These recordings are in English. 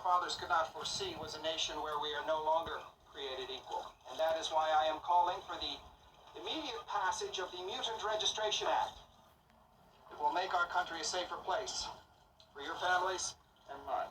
fathers could not foresee was a nation where we are no longer created equal. And that is why I am calling for the immediate passage of the Mutant Registration Act. It will make our country a safer place for your families and mine.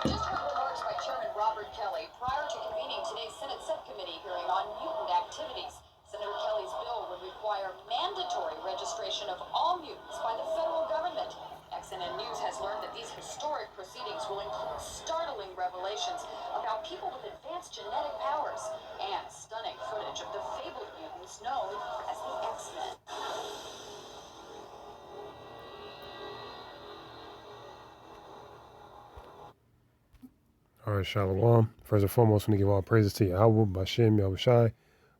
Just heard remarks by Chairman Robert Kelly prior to convening today's Senate subcommittee hearing on mutant activities. Senator Kelly's bill would require mandatory registration of all mutants by the federal government. XNN News has learned that these historic proceedings will include startling revelations about people with advanced genetic powers and stunning footage of the fabled mutants known as the X-Men. All right, Shalom. First and foremost, we give all praises to Yahweh, Bashem, Yahushai,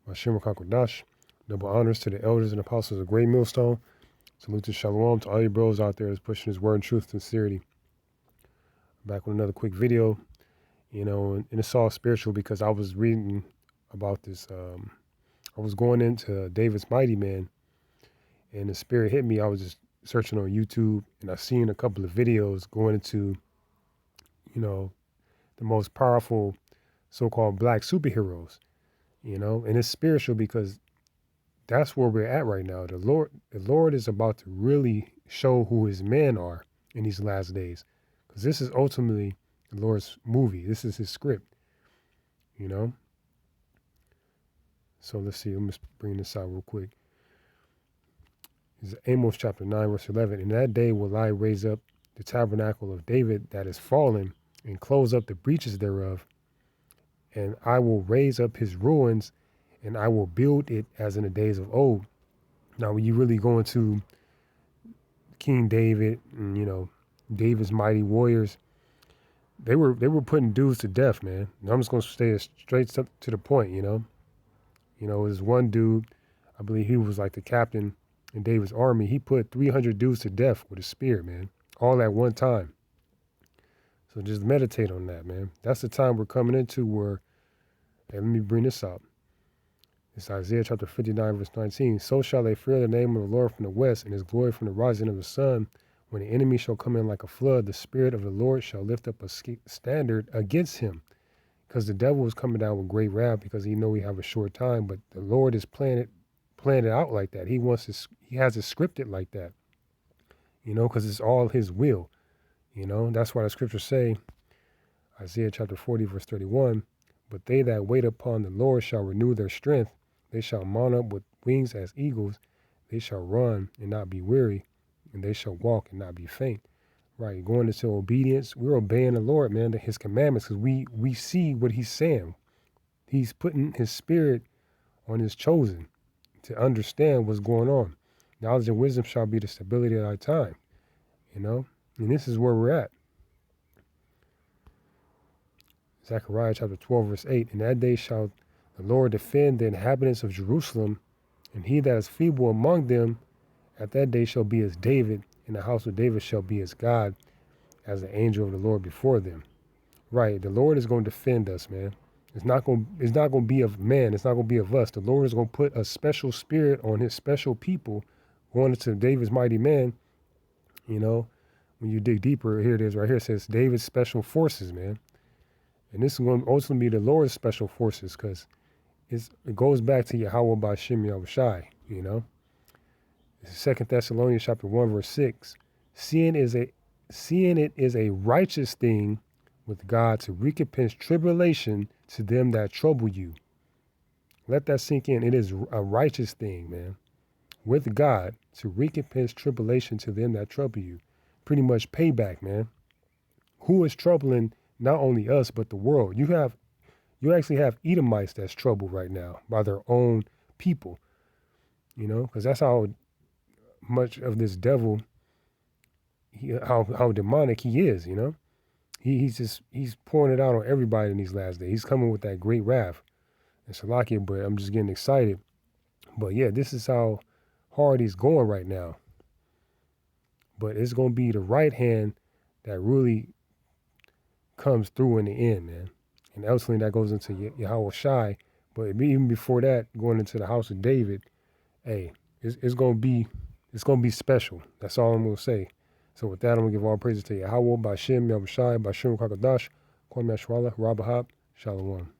Bashem, Kakwadash. Double honors to the elders and apostles of Great Millstone. Salute to Shalom to all you bros out there that's pushing his word and truth and sincerity. Back with another quick video, and it's all spiritual because I was reading about this. I was going into David's Mighty Man, and the spirit hit me. I was just searching on YouTube, and I seen a couple of videos going into, the most powerful so-called black superheroes, and it's spiritual because that's where we're at right now. The Lord is about to really show who his men are in these last days, because this is ultimately the Lord's movie. This is his script, So let's see. Let me bring this out real quick. It's Amos chapter 9, verse 11. In that day will I raise up the tabernacle of David that is fallen and close up the breaches thereof. And I will raise up his ruins and I will build it as in the days of old. Now, when you really go into King David and, David's mighty warriors, they were putting dudes to death, man. And I'm just going to stay straight to the point, There's one dude, I believe he was like the captain in David's army. He put 300 dudes to death with a spear, man, all at one time. So just meditate on that, man. That's the time we're coming into where, let me bring this up. It's Isaiah chapter 59, verse 19. So shall they fear the name of the Lord from the west, and his glory from the rising of the sun. When the enemy shall come in like a flood, the Spirit of the Lord shall lift up a standard against him. Because the devil is coming down with great wrath because he know we have a short time, but the Lord is playing it out like that. He has it scripted like that, because it's all his will. That's why the scriptures say, Isaiah chapter 40, verse 31, but they that wait upon the Lord shall renew their strength. They shall mount up with wings as eagles. They shall run and not be weary, and they shall walk and not be faint. Right, going into obedience. We're obeying the Lord, man, to his commandments, because we see what he's saying. He's putting his spirit on his chosen to understand what's going on. Knowledge and wisdom shall be the stability of our time, and this is where we're at. Zechariah chapter 12, verse 8, in that day shall the Lord defend the inhabitants of Jerusalem, and he that is feeble among them at that day shall be as David, and the house of David shall be as God, as the angel of the Lord before them. Right, the Lord is going to defend us, man. It's not going to be of man. It's not going to be of us. The Lord is going to put a special spirit on his special people, going into David's mighty man. When you dig deeper, here it is right here. It says David's special forces, man. And this is going to ultimately be the Lord's special forces, because it goes back to Yahweh Bashem Yahushai, It's 2 Thessalonians chapter 1, verse 6. Seeing it is a righteous thing with God to recompense tribulation to them that trouble you. Let that sink in. It is a righteous thing, man, with God to recompense tribulation to them that trouble you. Pretty much payback, man. Who is troubling not only us, but the world? You actually have Edomites that's troubled right now by their own people, because that's how much of this devil, how demonic he is, He's pouring it out on everybody in these last days. He's coming with that great wrath. And Salakia, but I'm just getting excited. But yeah, this is how hard he's going right now. But it's going to be the right hand that really comes through in the end, man. And ultimately that goes into Yahweh Shai. But even before that, going into the house of David, hey, it's going to be special. That's all I'm going to say. So with that, I'm going to give all praises to Yahweh, Bashim, Yahushai, Bashim, Kakadash, Kwame Shwala, Rabahab, Shalom.